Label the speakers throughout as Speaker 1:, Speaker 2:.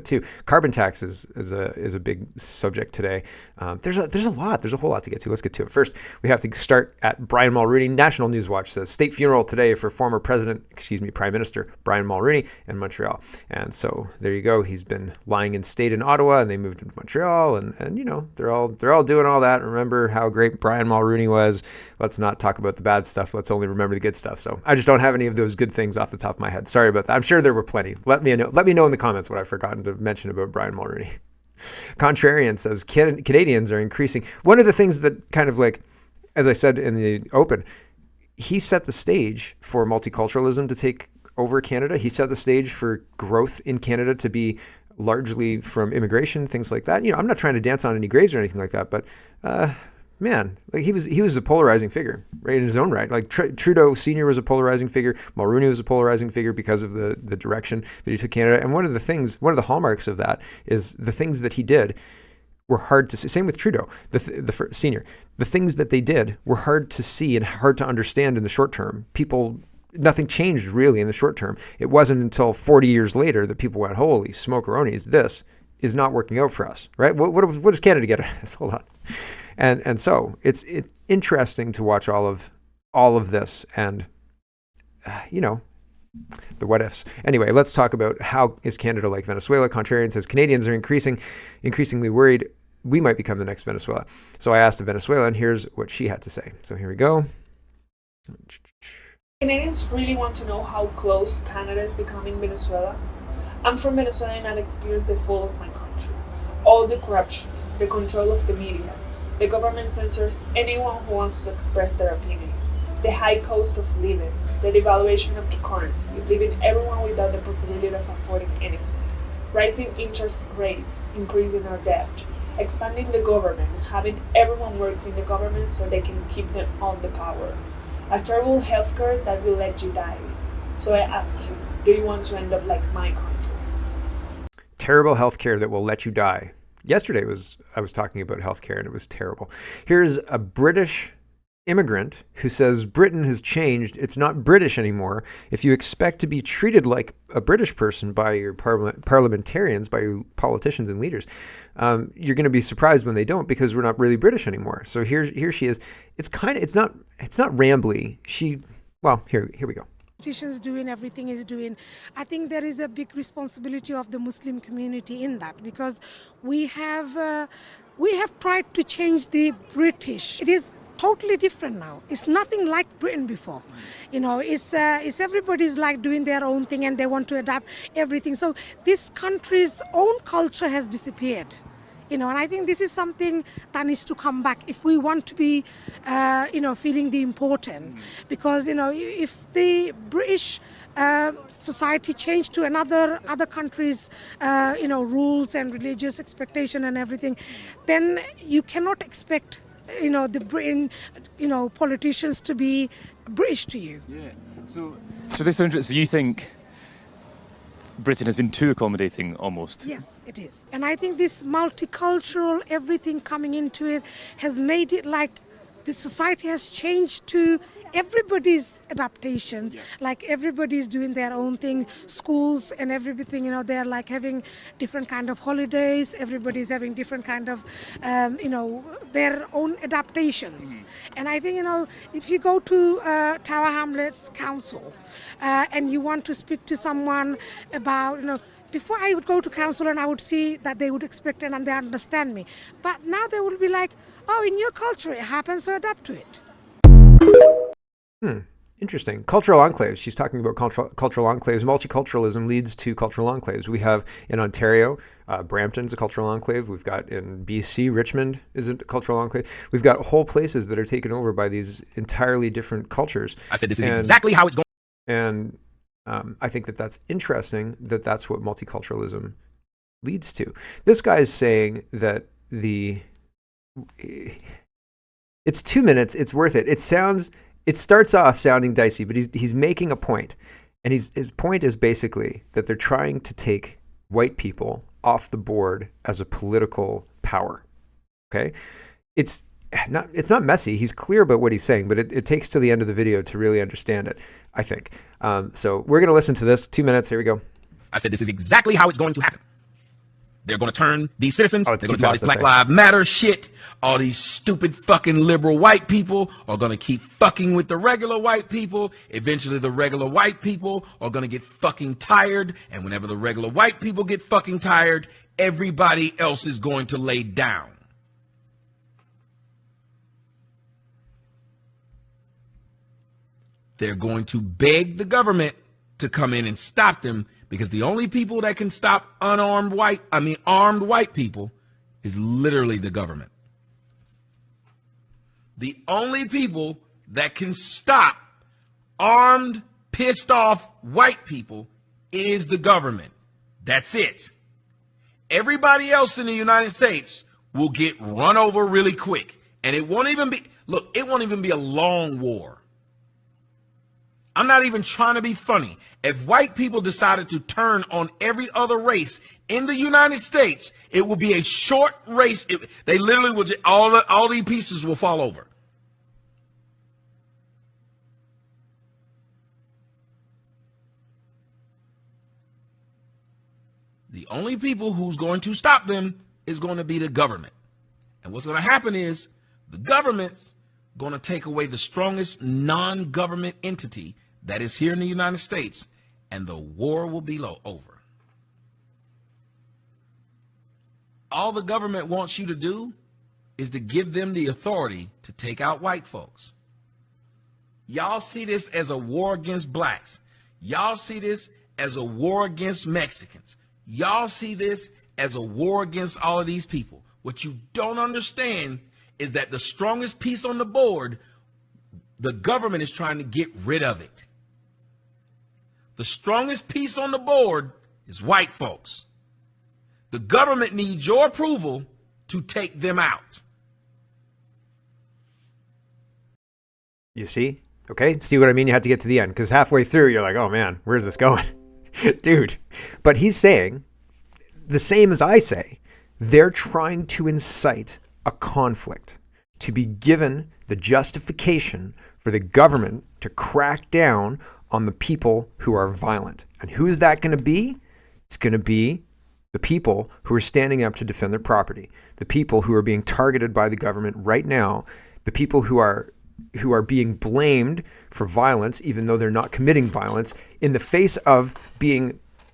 Speaker 1: too. Carbon tax is a big subject today. There's a whole lot to get to. Let's get to it. First, we have to start at Brian Mulroney. National News Watch says state funeral today for former Prime Minister Brian Mulroney in Montreal. And so there you go. He's been lying in state in Ottawa, and they moved him to Montreal, and you know they're all doing all that. Remember how great Brian Mulroney was. Let's not talk about the bad stuff. Let's only remember the good stuff. So I just don't have any of those good things off the top of my head. Sorry about that. I'm sure there were plenty. Let me know in the comments what I've forgotten to mention about Brian Mulroney. Contrarian says Canadians are increasing. One of the things that kind of like, as I said in the open, he set the stage for multiculturalism to take over Canada. He set the stage for growth in Canada to be largely from immigration, things like that. You know, I'm not trying to dance on any graves or anything like that, but man, like he was a polarizing figure, right, in his own right. Like Trudeau Sr. was a polarizing figure. Mulroney was a polarizing figure because of the direction that he took Canada. And one of the hallmarks of that is the things that he did were hard to see. Same with Trudeau, the senior. The things that they did were hard to see and hard to understand in the short term. Nothing changed really in the short term. It wasn't until 40 years later that people went, holy smokeronies, this is not working out for us, right? What does Canada get out of this? Hold on. And so it's interesting to watch all of this and you know, the what ifs. Anyway, let's talk about how is Canada like Venezuela. Contrarian says Canadians are increasingly worried we might become the next Venezuela. So I asked a Venezuelan, and here's what she had to say. So here we go.
Speaker 2: Canadians really want to know how close Canada is becoming Venezuela. I'm from Venezuela and I've experienced the fall of my country. All the corruption, the control of the media, the government censors anyone who wants to express their opinion, the high cost of living, the devaluation of the currency, leaving everyone without the possibility of affording anything, rising interest rates, increasing our debt, expanding the government, having everyone works in the government so they can keep them on the power, a terrible healthcare that will let you die. So I ask you, do you want to end up like my country?
Speaker 1: Terrible healthcare that will let you die. Yesterday I was talking about healthcare and it was terrible. Here's a British immigrant who says Britain has changed. It's not British anymore. If you expect to be treated like a British person by your parliamentarians, by your politicians and leaders, you're going to be surprised when they don't, because we're not really British anymore. So here she is. It's not rambly. Here we go.
Speaker 3: Politicians doing everything is doing. I think there is a big responsibility of the Muslim community in that, because we have tried to change the British. It is totally different now. It's nothing like Britain before. You know, it's everybody's like doing their own thing and they want to adapt everything. So this country's own culture has disappeared. You know, and I think this is something that needs to come back if we want to be, feeling the important. Because, you know, if the British society changed to other countries' rules and religious expectation and everything, then you cannot expect, the Britain, politicians to be British to you.
Speaker 4: Yeah. So this is interesting. So you think Britain has been too accommodating almost?
Speaker 3: Yes, it is. And I think this multicultural, everything coming into it has made it like the society has changed to everybody's adaptations. Yeah. Like everybody's doing their own thing, schools and everything, they're like having different kind of holidays. Everybody's having different kind of, their own adaptations. Mm-hmm. And I think, if you go to Tower Hamlets Council and you want to speak to someone about, before I would go to council and I would see that they would expect it and they understand me. But now they will be like, oh, in your culture it happens, so adapt to it.
Speaker 1: Interesting. Cultural enclaves. She's talking about cultural enclaves. Multiculturalism leads to cultural enclaves. We have in Ontario, Brampton's a cultural enclave. We've got in BC, Richmond is a cultural enclave. We've got whole places that are taken over by these entirely different cultures.
Speaker 5: I said this is exactly how it's going.
Speaker 1: And I think that's interesting, that's what multiculturalism leads to. This guy's saying that it's 2 minutes, it's worth it. It starts off sounding dicey, but he's making a point. And his point is basically that they're trying to take white people off the board as a political power. Okay? It's not messy. He's clear about what he's saying, but it takes to the end of the video to really understand it, I think. So we're going to listen to this. 2 minutes. Here we go.
Speaker 5: I said this is exactly how it's going to happen. They're going to turn these citizens,
Speaker 1: Oh,
Speaker 5: they're
Speaker 1: it's
Speaker 5: going
Speaker 1: too
Speaker 5: to do all this
Speaker 1: fast to
Speaker 5: Black
Speaker 1: say.
Speaker 5: Lives Matter shit. All these stupid fucking liberal white people are going to keep fucking with the regular white people. Eventually the regular white people are going to get fucking tired. And whenever the regular white people get fucking tired, everybody else is going to lay down. They're going to beg the government to come in and stop them, because the only people that can stop armed white people is literally the government. The only people that can stop armed, pissed off white people is the government. That's it. Everybody else in the United States will get run over really quick. And it won't even be a long war. I'm not even trying to be funny. If white people decided to turn on every other race in the United States, it will be a short race. They literally will, all these pieces will fall over. The only people who's going to stop them is going to be the government. And what's going to happen is the government's going to take away the strongest non-government entity that is here in the United States, and the war will be over. All the government wants you to do is to give them the authority to take out white folks. Y'all see this as a war against blacks. Y'all see this as a war against Mexicans. Y'all see this as a war against all of these people. What you don't understand is that the strongest piece on the board, the government is trying to get rid of it. The strongest piece on the board is white folks. The government needs your approval to take them out.
Speaker 1: You see? Okay, see what I mean? You had to get to the end, because halfway through you're like, oh man, where's this going? Dude. But he's saying the same as I say. They're trying to incite a conflict, to be given the justification for the government to crack down on the people who are violent. And who's that going to be? It's going to be the people who are standing up to defend their property, the people who are being targeted by the government right now, the people who are being blamed for violence, even though they're not committing violence, in the face of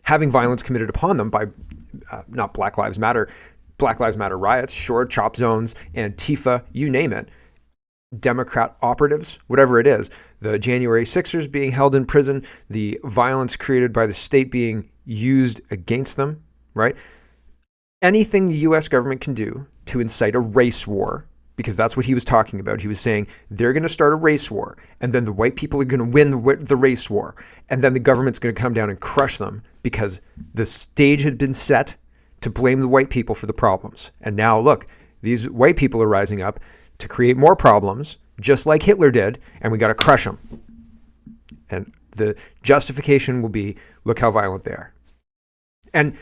Speaker 1: having violence committed upon them by not Black Lives Matter riots, sure, chop zones, Antifa, you name it, Democrat operatives, whatever it is, the January 6ers being held in prison, the violence created by the state being used against them, right? Anything the US government can do to incite a race war, because that's what he was talking about. He was saying they're going to start a race war, and then the white people are going to win the race war, and then the government's going to come down and crush them because the stage had been set to blame the white people for the problems. And now look, these white people are rising up to create more problems, just like Hitler did, and we got to crush them. And the justification will be, look how violent they are. And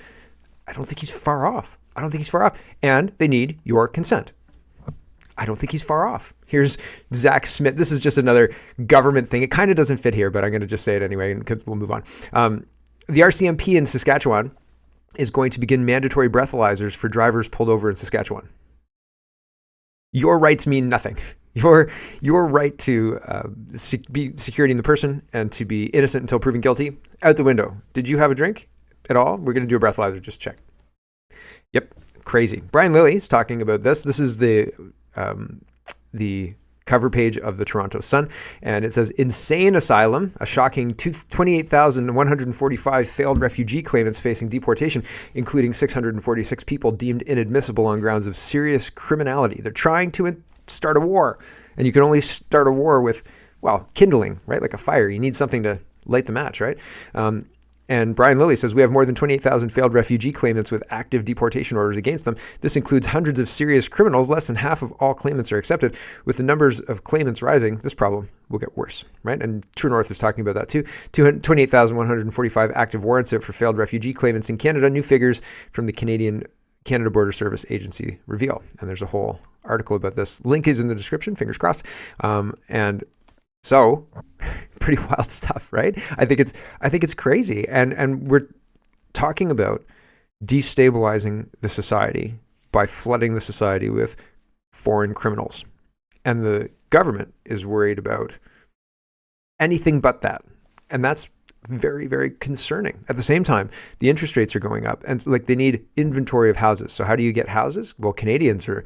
Speaker 1: I don't think he's far off. And they need your consent. I don't think he's far off. Here's Zach Smith. This is just another government thing. It kind of doesn't fit here, but I'm going to just say it anyway, and we'll move on. The RCMP in Saskatchewan is going to begin mandatory breathalyzers for drivers pulled over in Saskatchewan. Your rights mean nothing. Your right to be security in the person and to be innocent until proven guilty, out the window. Did you have a drink at all? We're going to do a breathalyzer. Just check. Yep. Crazy. Brian Lilly is talking about this. This is the cover page of the Toronto Sun, and it says, insane asylum, a shocking 28,145 failed refugee claimants facing deportation, including 646 people deemed inadmissible on grounds of serious criminality. They're trying to start a war, and you can only start a war with, well, kindling, right? Like a fire. You need something to light the match, right? And Brian Lilly says, we have more than 28,000 failed refugee claimants with active deportation orders against them. This includes hundreds of serious criminals. Less than half of all claimants are accepted. With the numbers of claimants rising, this problem will get worse, right? And True North is talking about that too. 28,145 active warrants out for failed refugee claimants in Canada. New figures from the Canada Border Service Agency reveal. And there's a whole article about this. Link is in the description, fingers crossed. And so pretty wild stuff, right? I think it's crazy. And we're talking about destabilizing the society by flooding the society with foreign criminals. And the government is worried about anything but that. And that's very, very concerning. At the same time, the interest rates are going up, and like they need inventory of houses. So how do you get houses? Well, Canadians are,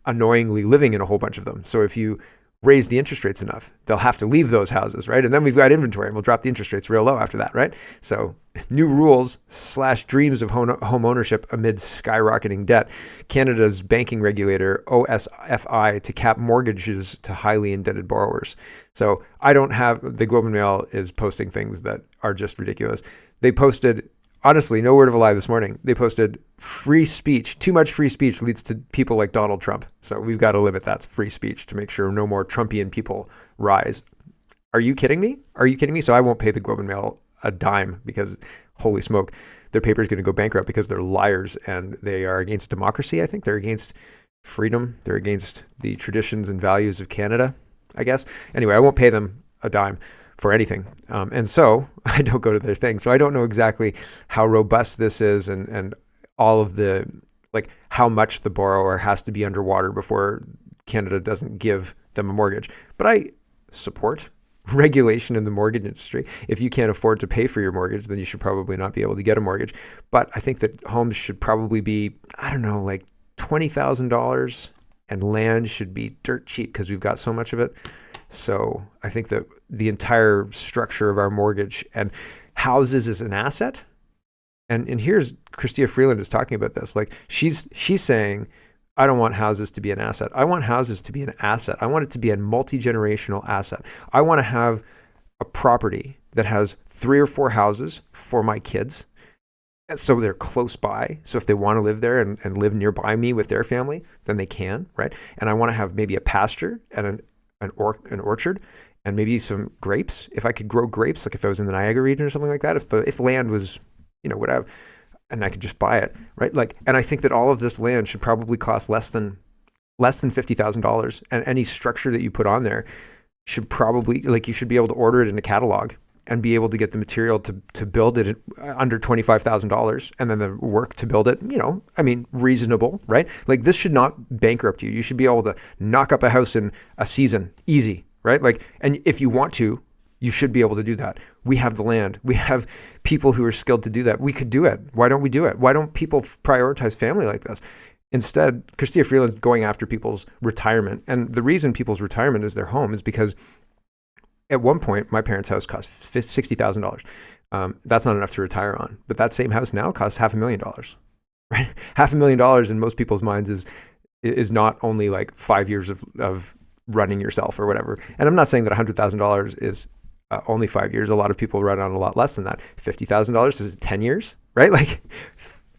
Speaker 1: annoyingly living in a whole bunch of them. So if you raise the interest rates enough, they'll have to leave those houses, right? And then we've got inventory, and we'll drop the interest rates real low after that, right? So new rules / dreams of home ownership amid skyrocketing debt. Canada's banking regulator, OSFI, to cap mortgages to highly indebted borrowers. So I don't have, the Globe and Mail is posting things that are just ridiculous. They posted, honestly, no word of a lie this morning, they posted free speech. Too much free speech leads to people like Donald Trump. So we've got to limit that free speech to make sure no more Trumpian people rise. Are you kidding me? Are you kidding me? So I won't pay the Globe and Mail a dime because, holy smoke, their paper is going to go bankrupt because they're liars and they are against democracy. I think they're against freedom. They're against the traditions and values of Canada, I guess. Anyway, I won't pay them a dime for anything. And so I don't go to their thing. So I don't know exactly how robust this is and all of the, like how much the borrower has to be underwater before Canada doesn't give them a mortgage. But I support regulation in the mortgage industry. If you can't afford to pay for your mortgage, then you should probably not be able to get a mortgage. But I think that homes should probably be, I don't know, like $20,000, and land should be dirt cheap because we've got so much of it. So I think that the entire structure of our mortgage and houses is an asset. And here's Chrystia Freeland is talking about this. Like she's saying, I don't want houses to be an asset. I want houses to be an asset. I want it to be a multi-generational asset. I want to have a property that has 3 or 4 houses for my kids. So they're close by. So if they want to live there and live nearby me with their family, then they can, right? And I want to have maybe a pasture and an orchard and maybe some grapes. If I could grow grapes, like if I was in the Niagara region or something like that, if land was, whatever, and I could just buy it, right? Like, and I think that all of this land should probably cost less than $50,000, and any structure that you put on there should probably, like, you should be able to order it in a catalog and be able to get the material to build it under $25,000, and then the work to build it, reasonable, right? Like this should not bankrupt you. You should be able to knock up a house in a season, easy, right? Like, and if you want to, you should be able to do that. We have the land. We have people who are skilled to do that. We could do it. Why don't we do it? Why don't people prioritize family like this? Instead, Chrystia Freeland's going after people's retirement. And the reason people's retirement is their home is because at one point, my parents' house cost $60,000. That's not enough to retire on. But that same house now costs $500,000, right? $500,000 in most people's minds is not only like 5 years of running yourself or whatever. And I'm not saying that $100,000 is only 5 years. A lot of people run on a lot less than that. $50,000 is 10 years, right? Like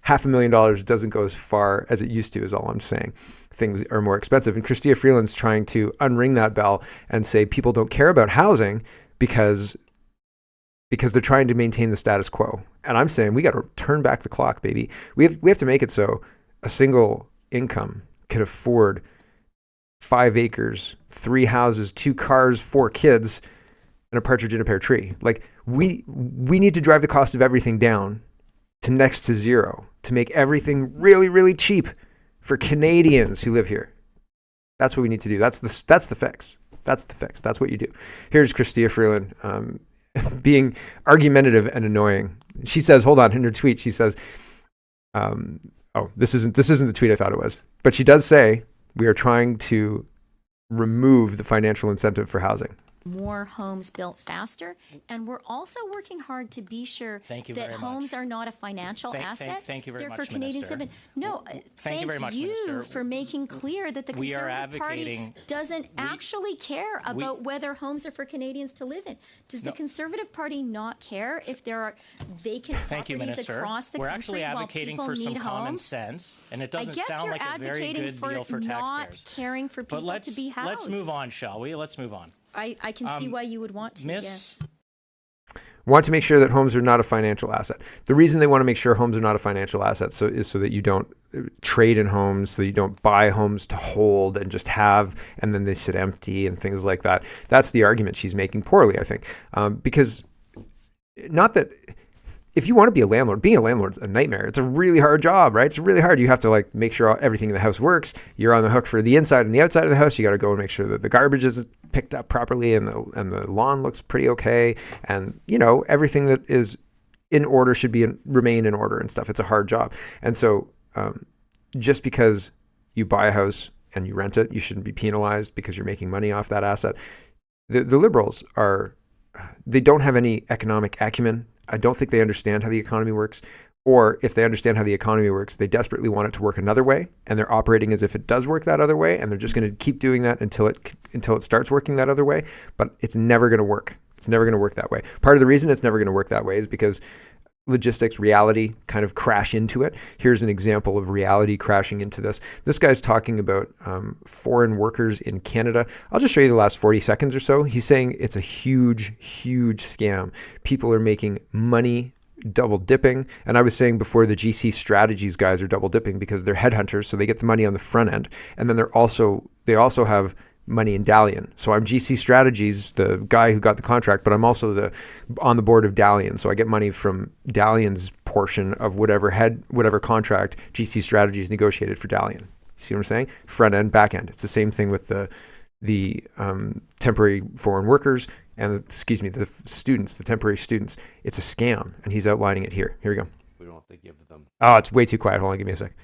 Speaker 1: $500,000 doesn't go as far as it used to, is all I'm saying. Things are more expensive. And Chrystia Freeland's trying to unring that bell and say people don't care about housing because they're trying to maintain the status quo. And I'm saying we got to turn back the clock, baby. We have to make it so a single income can afford 5 acres, 3 houses, 2 cars, 4 kids, and a partridge in a pear tree. Like we need to drive the cost of everything down to next to zero to make everything really, really cheap for Canadians who live here. That's what we need to do. That's the fix. That's the fix. That's what you do. Here's Chrystia Freeland being argumentative and annoying. She says, hold on, in her tweet, she says, this isn't the tweet I thought it was. But she does say, we are trying to remove the financial incentive for housing.
Speaker 6: More homes built faster, and we're also working hard to be sure that homes are not a financial asset.
Speaker 7: Thank you very much,
Speaker 6: They're for Canadians
Speaker 7: Minister.
Speaker 6: No,
Speaker 7: thank you very much,
Speaker 6: you
Speaker 7: Minister.
Speaker 6: for making clear that the Conservative Party doesn't actually care about whether homes are for Canadians to live in. Does the Conservative Party not care if there are vacant properties across the country?
Speaker 7: We're actually advocating for some common sense, and it doesn't sound like a very good deal for taxpayers.
Speaker 6: Not caring for people to be housed.
Speaker 7: Let's move on, shall we? Let's move on.
Speaker 6: I can see why you would want to, yes.
Speaker 1: Want to make sure that homes are not a financial asset. The reason they want to make sure homes are not a financial asset is so that you don't trade in homes, so you don't buy homes to hold and just have, and then they sit empty and things like that. That's the argument she's making poorly, I think. Because not that if you want to be a landlord, being a landlord's a nightmare. It's a really hard job, right? It's really hard. You have to like make sure everything in the house works. You're on the hook for the inside and the outside of the house. You got to go and make sure that the garbage is picked up properly and the lawn looks pretty okay. And, you know, everything that is in order should remain in order and stuff. It's a hard job. And so just because you buy a house and you rent it, you shouldn't be penalized because you're making money off that asset. The Liberals they don't have any economic acumen. I don't think they understand how the economy works. Or if they understand how the economy works, they desperately want it to work another way. And they're operating as if it does work that other way. And they're just going to keep doing that until it starts working that other way. But it's never going to work. It's never going to work that way. Part of the reason it's never going to work that way is because logistics, reality kind of crash into it. Here's an example of reality crashing into this. This guy's talking about foreign workers in Canada. I'll just show you the last 40 seconds or so. He's saying it's a huge, huge scam. People are making money double dipping. And I was saying before, the GC Strategies guys are double dipping because they're headhunters, so they get the money on the front end. And then they also have money in Dalian. So I'm GC Strategies, the guy who got the contract, but I'm also on the board of Dalian. So I get money from Dalian's portion of whatever contract GC Strategies negotiated for Dalian. See what I'm saying? Front end, back end. It's the same thing with the temporary foreign workers and the students, the temporary students. It's a scam, and he's outlining it here. Here we go.
Speaker 8: We don't have to give them.
Speaker 1: Oh, it's way too quiet. Hold on, give me a sec.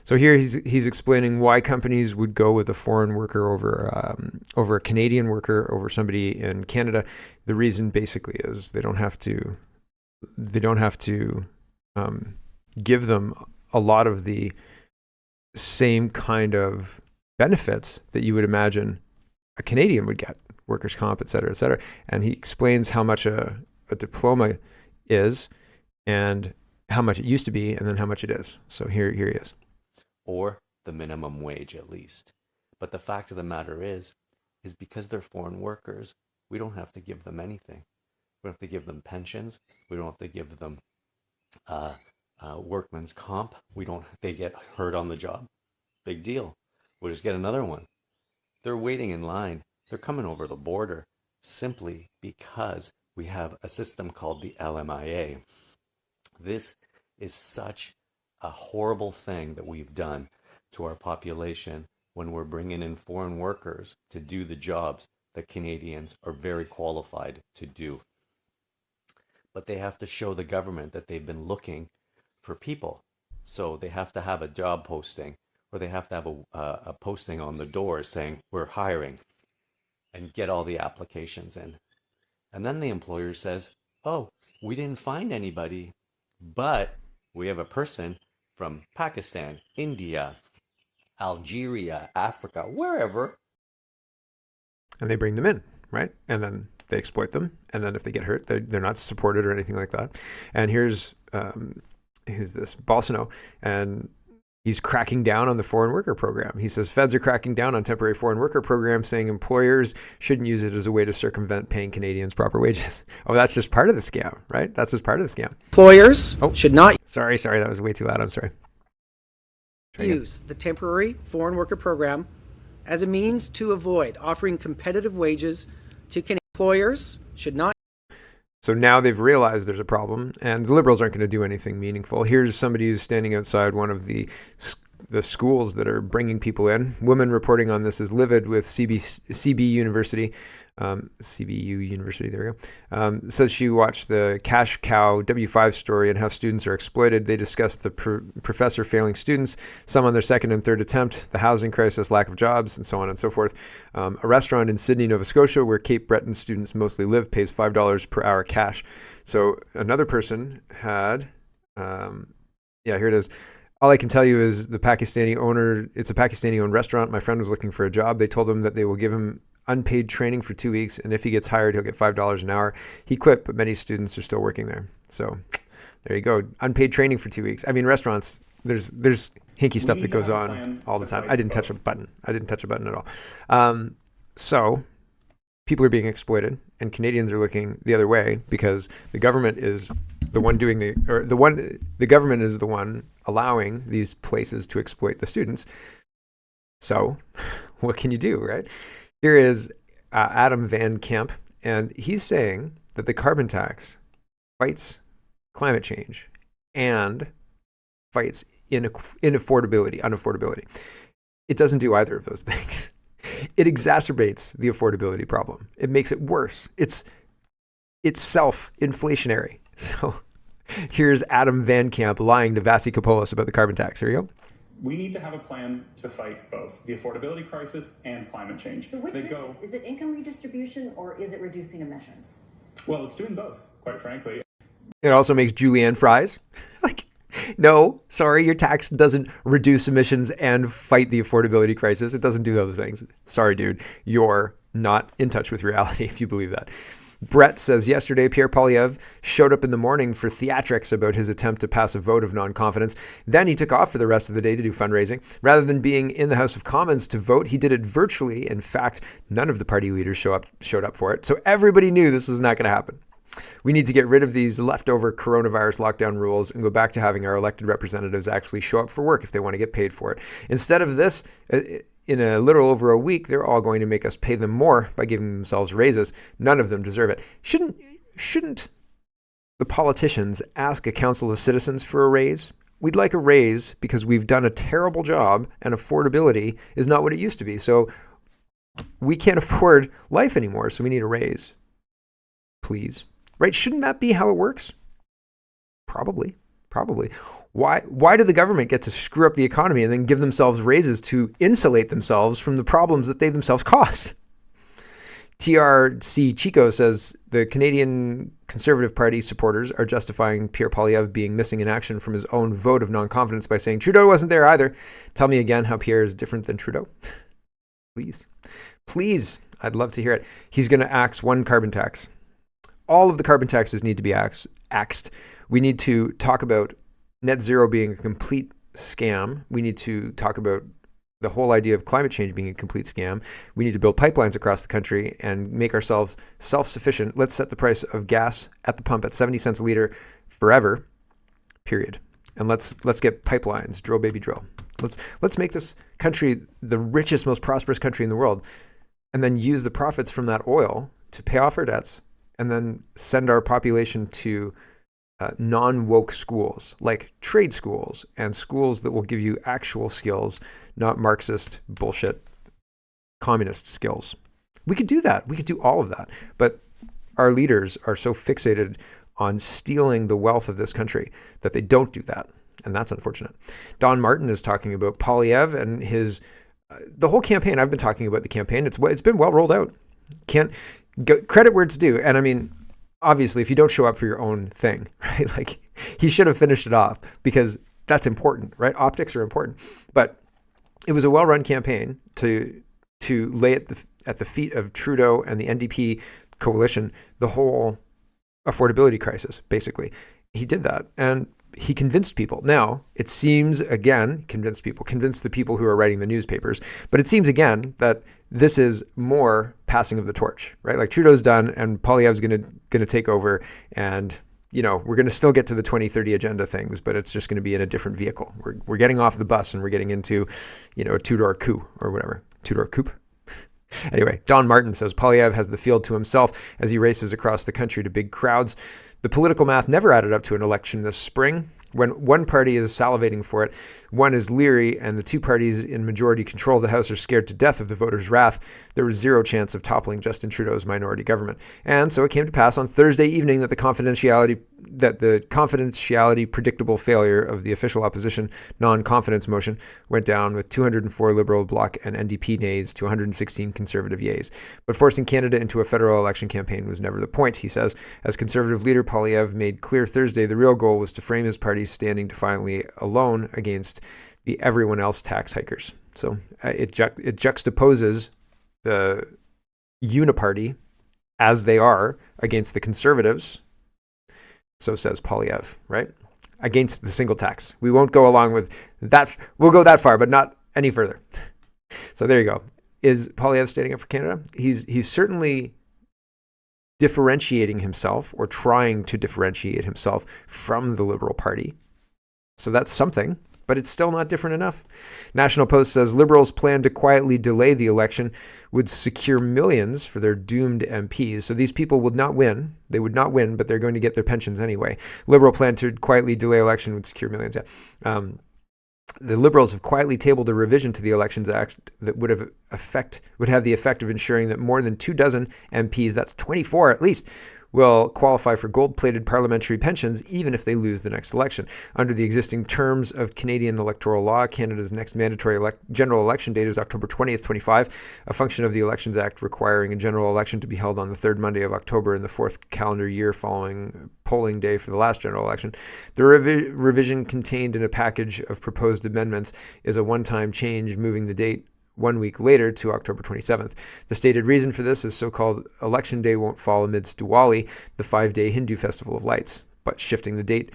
Speaker 1: So here he's explaining why companies would go with a foreign worker over a Canadian worker over somebody in Canada. The reason basically is they don't have to give them a lot of the same kind of benefits that you would imagine a Canadian would get, workers' comp, et cetera, et cetera. And he explains how much a diploma is and how much it used to be and then how much it is. So here he is.
Speaker 8: Or the minimum wage at least. But the fact of the matter is because they're foreign workers, we don't have to give them anything. We don't have to give them pensions. We don't have to give them workman's comp. They get hurt on the job. Big deal. We'll just get another one. They're waiting in line. They're coming over the border simply because we have a system called the LMIA. This is such a horrible thing that we've done to our population when we're bringing in foreign workers to do the jobs that Canadians are very qualified to do. But they have to show the government that they've been looking for people. So they have to have a job posting, or they have to have a posting on the door saying, we're hiring, and get all the applications in. And then the employer says, oh, we didn't find anybody, but we have a person from Pakistan, India, Algeria, Africa, wherever.
Speaker 1: And they bring them in, right? And then they exploit them. And then if they get hurt, they're not supported or anything like that. And who's this? Bolsonaro. And he's cracking down on the foreign worker program. He says feds are cracking down on temporary foreign worker programs, saying employers shouldn't use it as a way to circumvent paying Canadians proper wages. Oh, that's just part of the scam, right? That's just part of the scam.
Speaker 9: Employers should not...
Speaker 1: Sorry, that was way too loud. I'm sorry.
Speaker 9: Use the temporary foreign worker program as a means to avoid offering competitive wages to Canadian employers should not...
Speaker 1: So now they've realized there's a problem, and the Liberals aren't going to do anything meaningful. Here's somebody who's standing outside one of the schools that are bringing people in. Woman reporting on this is livid with CBU University. There we go. Says she watched the Cash Cow W5 story and how students are exploited. They discussed the professor failing students, some on their second and third attempt, the housing crisis, lack of jobs, and so on and so forth. A restaurant in Sydney, Nova Scotia, where Cape Breton students mostly live, pays $5 per hour cash. So another person had, here it is. All I can tell you is the Pakistani owner, it's a Pakistani-owned restaurant. My friend was looking for a job. They told him that they will give him unpaid training for 2 weeks, and if he gets hired, he'll get $5 an hour. He quit, but many students are still working there. So there you go. Unpaid training for 2 weeks. I mean, restaurants, there's hinky stuff that goes on all the time. I didn't touch a button. at all. So people are being exploited, and Canadians are looking the other way because the government is the one the government is the one allowing these places to exploit the students. So what can you do, right? Here is Adam Van Camp, and he's saying that the carbon tax fights climate change and fights unaffordability. It doesn't do either of those things. It exacerbates the affordability problem. It makes it worse. It's self-inflationary. So here's Adam Van Camp lying to Vasi Kapoulos about the carbon tax. Here you go.
Speaker 10: We need to have a plan to fight both the affordability crisis and climate change.
Speaker 11: So which is this? Is it income redistribution or is it reducing emissions?
Speaker 10: Well, it's doing both, quite frankly.
Speaker 1: It also makes julienne fries. Like, no, sorry, your tax doesn't reduce emissions and fight the affordability crisis. It doesn't do those things. Sorry, dude, you're not in touch with reality if you believe that. Brett says, yesterday, Pierre Poilievre showed up in the morning for theatrics about his attempt to pass a vote of non-confidence. Then he took off for the rest of the day to do fundraising. Rather than being in the House of Commons to vote, he did it virtually. In fact, none of the party leaders showed up for it. So everybody knew this was not going to happen. We need to get rid of these leftover coronavirus lockdown rules and go back to having our elected representatives actually show up for work if they want to get paid for it. Instead of this, in a little over a week, they're all going to make us pay them more by giving themselves raises. None of them deserve it. Shouldn't the politicians ask a council of citizens for a raise? We'd like a raise because we've done a terrible job and affordability is not what it used to be. So we can't afford life anymore, so we need a raise. Please. Right? Shouldn't that be how it works? Probably. Why do the government get to screw up the economy and then give themselves raises to insulate themselves from the problems that they themselves cause? TRC Chico says the Canadian Conservative Party supporters are justifying Pierre Poilievre being missing in action from his own vote of non-confidence by saying Trudeau wasn't there either. Tell me again how Pierre is different than Trudeau. Please. I'd love to hear it. He's going to axe one carbon tax. All of the carbon taxes need to be axed. We need to talk about net zero being a complete scam. We need to talk about the whole idea of climate change being a complete scam. We need to build pipelines across the country and make ourselves self-sufficient. Let's set the price of gas at the pump at 70 cents a liter forever, period. And let's get pipelines, drill baby drill. Let's make this country the richest, most prosperous country in the world, and then use the profits from that oil to pay off our debts, and then send our population to non-woke schools, like trade schools and schools that will give you actual skills, not Marxist bullshit, communist skills. We could do that. We could do all of that. But our leaders are so fixated on stealing the wealth of this country that they don't do that. And that's unfortunate. Don Martin is talking about Poilievre and his, the whole campaign. I've been talking about the campaign. It's been well rolled out. Can't credit where it's due. And I mean, obviously, if you don't show up for your own thing, right? Like, he should have finished it off because that's important, right? Optics are important. But it was a well-run campaign to lay at the feet of Trudeau and the NDP coalition the whole affordability crisis, basically. He did that, and he convinced people. Now, it seems, again, convinced the people who are writing the newspapers, but it seems, again, that this is more passing of the torch, right? Like, Trudeau's done, and Poilievre's going to take over, and, you know, we're going to still get to the 2030 agenda things, but it's just going to be in a different vehicle. We're getting off the bus, and we're getting into, you know, a two-door coupe or whatever. Two-door coupe? Anyway, Don Martin says Poilievre has the field to himself as he races across the country to big crowds. The political math never added up to an election this spring. When one party is salivating for it, one is leery, and the two parties in majority control of the House are scared to death of the voters' wrath, there was zero chance of toppling Justin Trudeau's minority government. And so it came to pass on Thursday evening that the confidentiality predictable failure of the official opposition non-confidence motion went down with 204 Liberal Bloc and NDP nays to 116 Conservative yeas. But forcing Canada into a federal election campaign was never the point, he says. As Conservative leader, Poilievre made clear Thursday the real goal was to frame his party standing defiantly alone against the everyone else tax hikers. So it juxtaposes the uniparty as they are against the Conservatives. So says Poilievre, right? Against the single tax. We won't go along with that. We'll go that far, but not any further. So there you go. Is Poilievre standing up for Canada? He's certainly differentiating himself, or trying to differentiate himself from the Liberal Party. So that's something, but it's still not different enough. National Post says Liberals plan to quietly delay the election would secure millions for their doomed MPs. So these people would not win. They would not win, but they're going to get their pensions anyway. Liberal plan to quietly delay election would secure millions. Yeah. The Liberals have quietly tabled a revision to the Elections Act that would have the effect of ensuring that more than 24 MPs, that's 24 at least, will qualify for gold-plated parliamentary pensions even if they lose the next election. Under the existing terms of Canadian electoral law, Canada's next mandatory general election date is October 20th, 25, a function of the Elections Act requiring a general election to be held on the third Monday of October in the fourth calendar year following polling day for the last general election. The revision contained in a package of proposed amendments is a one-time change, moving the date 1 week later to October 27th. The stated reason for this is so-called Election Day won't fall amidst Diwali, the 5-day Hindu festival of lights. But shifting the date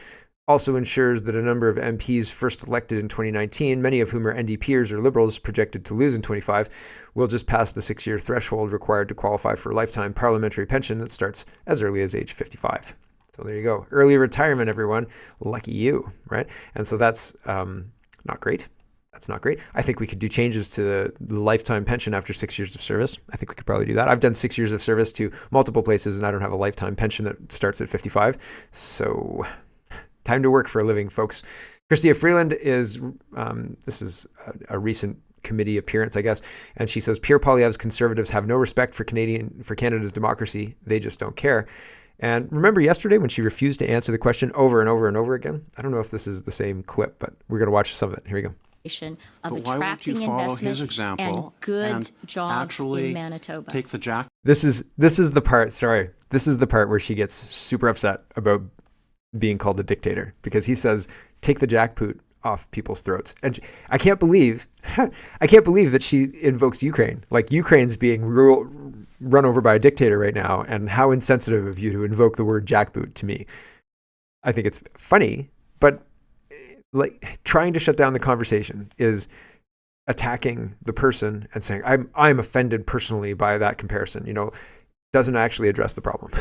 Speaker 1: also ensures that a number of MPs first elected in 2019, many of whom are NDPers or Liberals projected to lose in 25, will just pass the 6-year threshold required to qualify for a lifetime parliamentary pension that starts as early as age 55. So there you go. Early retirement, everyone. Lucky you, right? And so that's not great. That's not great. I think we could do changes to the lifetime pension after 6 years of service. I think we could probably do that. I've done 6 years of service to multiple places, and I don't have a lifetime pension that starts at 55. So time to work for a living, folks. Chrystia Freeland is, this is a recent committee appearance, I guess, and she says, Pierre Poilievre's Conservatives have no respect for Canada's democracy. They just don't care. And remember yesterday when she refused to answer the question over and over and over again? I don't know if this is the same clip, but we're going to watch some of it. Here we go.
Speaker 12: Of attracting investment and good jobs in Manitoba.
Speaker 1: Take the jack. This is the part. Sorry, this is the part where she gets super upset about being called a dictator because he says, "Take the jackboot off people's throats." And I can't believe that she invokes Ukraine. Like Ukraine's being run over by a dictator right now, and how insensitive of you to invoke the word jackboot to me. I think it's funny, but like trying to shut down the conversation is attacking the person and saying I'm offended personally by that comparison. Doesn't actually address the problem.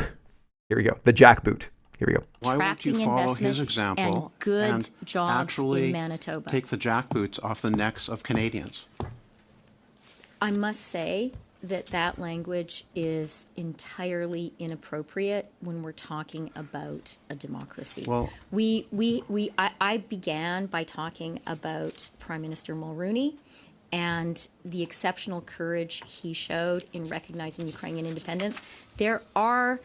Speaker 1: Here we go. The jackboot. Here we go.
Speaker 12: Why won't you follow his example and good jobs in Manitoba?
Speaker 13: Take the jackboots off the necks of Canadians?
Speaker 6: I must say that language is entirely inappropriate when we're talking about a democracy.
Speaker 13: Well,
Speaker 6: I began by talking about Prime Minister Mulroney and the exceptional courage he showed in recognizing Ukrainian independence. There are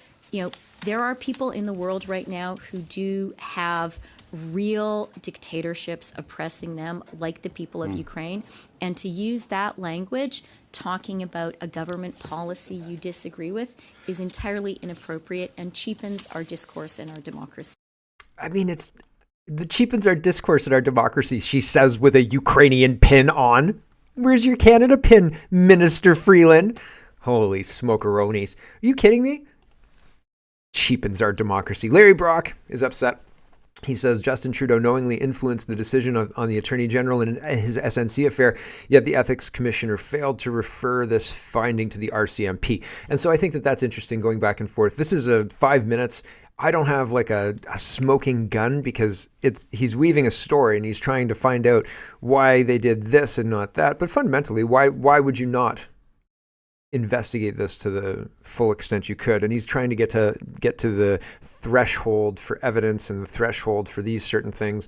Speaker 6: people in the world right now who do have real dictatorships oppressing them, like the people of Ukraine. And to use that language, talking about a government policy you disagree with, is entirely inappropriate and cheapens our discourse and our democracy.
Speaker 1: I mean, it cheapens our discourse and our democracy, she says with a Ukrainian pin on. Where's your Canada pin, Minister Freeland? Holy smokeronies. Are you kidding me? Cheapens our democracy. Larry Brock is upset. He says Justin Trudeau knowingly influenced the decision on the Attorney General in his SNC affair, yet the Ethics Commissioner failed to refer this finding to the RCMP. And so I think that's interesting going back and forth. This is 5 minutes. I don't have like a smoking gun because he's weaving a story and he's trying to find out why they did this and not that. But fundamentally, why would you not investigate this to the full extent you could? And he's trying to get to the threshold for evidence and the threshold for these certain things.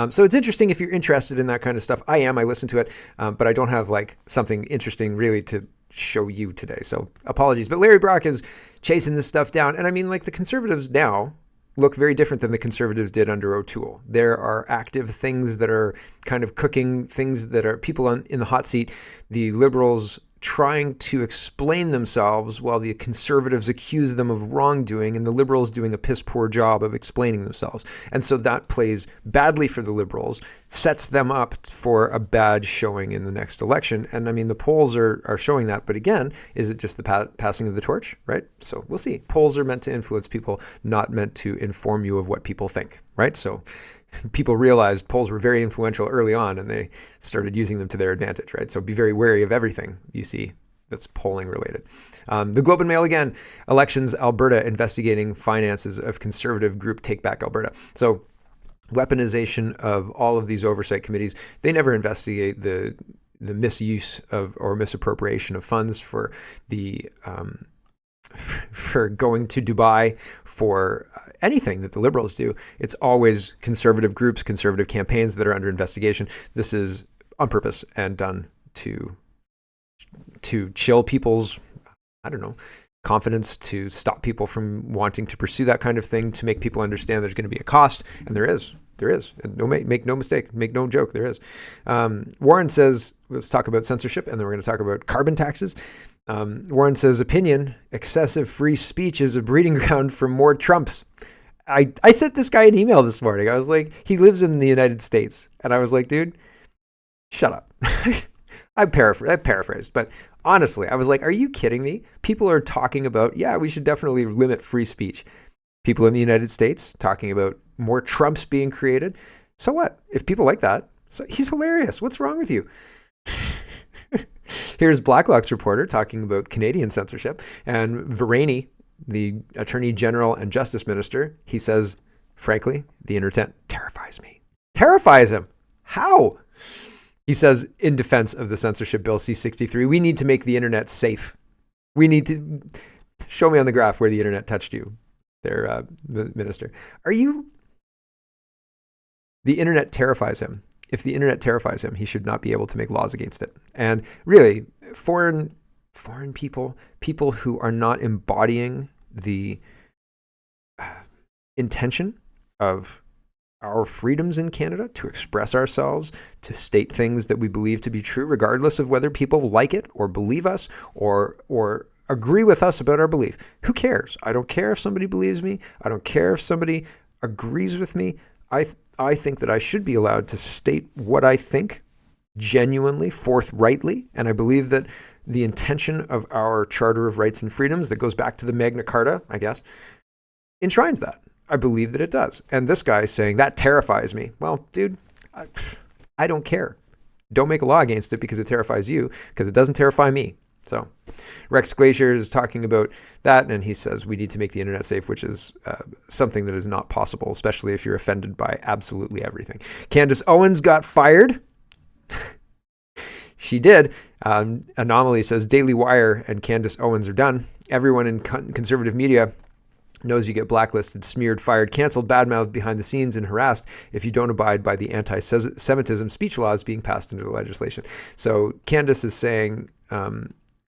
Speaker 1: So it's interesting if you're interested in that kind of stuff. I listen to it, but I don't have like something interesting really to show you today. So apologies. But Larry Brock is chasing this stuff down. And I mean, like the Conservatives now look very different than the Conservatives did under O'Toole. There are active things that are kind of cooking, things that are people in the hot seat. The Liberals trying to explain themselves while the Conservatives accuse them of wrongdoing and the Liberals doing a piss poor job of explaining themselves. And so that plays badly for the Liberals, sets them up for a bad showing in the next election. And I mean, the polls are showing that. But again, is it just the passing of the torch, right? So we'll see. Polls are meant to influence people, not meant to inform you of what people think, right? So people realized polls were very influential early on and they started using them to their advantage, right? So be very wary of everything you see that's polling related. The Globe and Mail again, elections, Alberta investigating finances of Conservative group Take Back Alberta. So weaponization of all of these oversight committees. They never investigate the misuse of or misappropriation of funds for for going to Dubai, for anything that the liberals do. It's always conservative groups, conservative campaigns that are under investigation. This is on purpose and done to chill people's, I don't know, confidence, to stop people from wanting to pursue that kind of thing, to make people understand there's going to be a cost, and there is. No, make no mistake, make no joke, there is. Warren says, let's talk about censorship, and then we're going to talk about carbon taxes. Warren says, opinion, excessive free speech is a breeding ground for more Trumps. I sent this guy an email this morning. I was like, he lives in the United States. And I was like, dude, shut up. I paraphrased, but honestly, I was like, are you kidding me? People are talking about, yeah, we should definitely limit free speech. People in the United States talking about more Trumps being created. So what? If people like that, so he's hilarious. What's wrong with you? Here's Blacklock's reporter talking about Canadian censorship. And Mulroney, the Attorney General and Justice Minister, he says, frankly, the internet terrifies me. Terrifies him. How? He says, in defense of the censorship bill C-63, we need to make the internet safe. We need to show me on the graph where the internet touched you there, the minister. The internet terrifies him. If the internet terrifies him, he should not be able to make laws against it. And really, foreign people who are not embodying the intention of our freedoms in Canada to express ourselves, to state things that we believe to be true, regardless of whether people like it or believe us or agree with us about our belief. Who cares? I don't care if somebody believes me. I don't care if somebody agrees with me. I think that I should be allowed to state what I think genuinely, forthrightly, and I believe that the intention of our Charter of Rights and Freedoms that goes back to the Magna Carta, I guess, enshrines that. I believe that it does. And this guy is saying, that terrifies me. Well, dude, I don't care. Don't make a law against it because it terrifies you, because it doesn't terrify me. So Rex Glacier is talking about that, and he says we need to make the internet safe, which is something that is not possible, especially if you're offended by absolutely everything. Candace Owens got fired. She did. Anomaly says Daily Wire and Candace Owens are done. Everyone in conservative media knows you get blacklisted, smeared, fired, canceled, badmouthed behind the scenes, and harassed if you don't abide by the anti-Semitism speech laws being passed into the legislation. So Candace is saying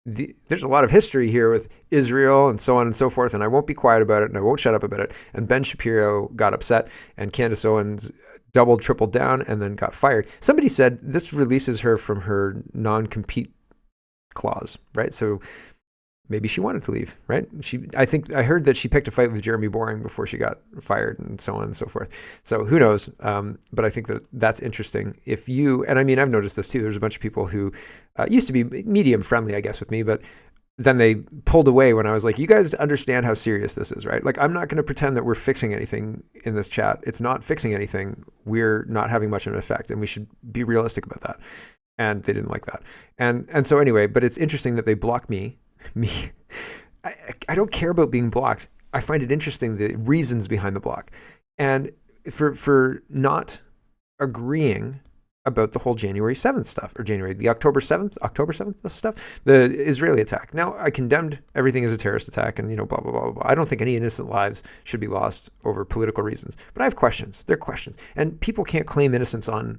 Speaker 1: there's a lot of history here with Israel and so on and so forth, and I won't be quiet about it, and I won't shut up about it. And Ben Shapiro got upset, and Candace Owens doubled, tripled down, and then got fired. Somebody said this releases her from her non-compete clause, right? So maybe she wanted to leave, right? I heard that she picked a fight with Jeremy Boring before she got fired, and so on and so forth. So who knows? But I think that's interesting. And I mean, I've noticed this too. There's a bunch of people who used to be medium friendly, I guess, with me, but then they pulled away when I was like, you guys understand how serious this is, right? Like, I'm not going to pretend that we're fixing anything in this chat. It's not fixing anything. We're not having much of an effect, and we should be realistic about that. And they didn't like that. And so anyway, but it's interesting that they block me. I don't care about being blocked. I find it interesting, the reasons behind the block. And for not agreeing about the whole January 7th stuff, or the October 7th stuff, the Israeli attack. Now, I condemned everything as a terrorist attack and, blah, blah, blah, blah. I don't think any innocent lives should be lost over political reasons. But I have questions. They're questions. And people can't claim innocence on,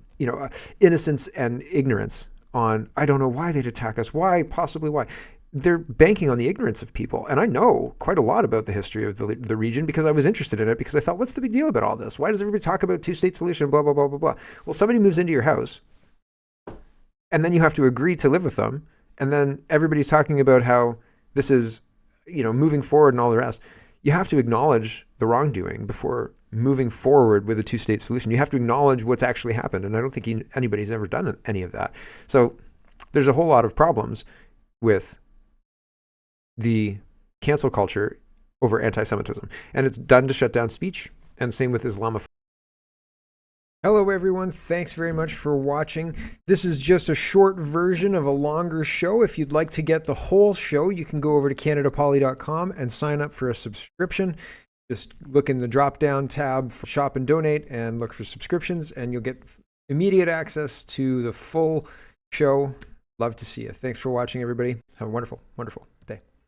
Speaker 1: innocence and ignorance on, I don't know why they'd attack us. Why? Possibly why? They're banking on the ignorance of people. And I know quite a lot about the history of the region because I was interested in it, because I thought, what's the big deal about all this? Why does everybody talk about two-state solution, blah, blah, blah, blah, blah? Well, somebody moves into your house, and then you have to agree to live with them, and then everybody's talking about how this is, moving forward and all the rest. You have to acknowledge the wrongdoing before moving forward with a two-state solution. You have to acknowledge what's actually happened, and I don't think anybody's ever done any of that. So there's a whole lot of problems with the cancel culture over anti-Semitism, and it's done to shut down speech, and same with Islamophobia. Hello everyone, thanks very much for watching. This is just a short version of a longer show. If you'd like to get the whole show, you can go over to CanadaPoly.com and sign up for a subscription. Just look in the drop-down tab for Shop and Donate and look for subscriptions, and you'll get immediate access to the full show. Love to see you. Thanks for watching, everybody. Have a wonderful, wonderful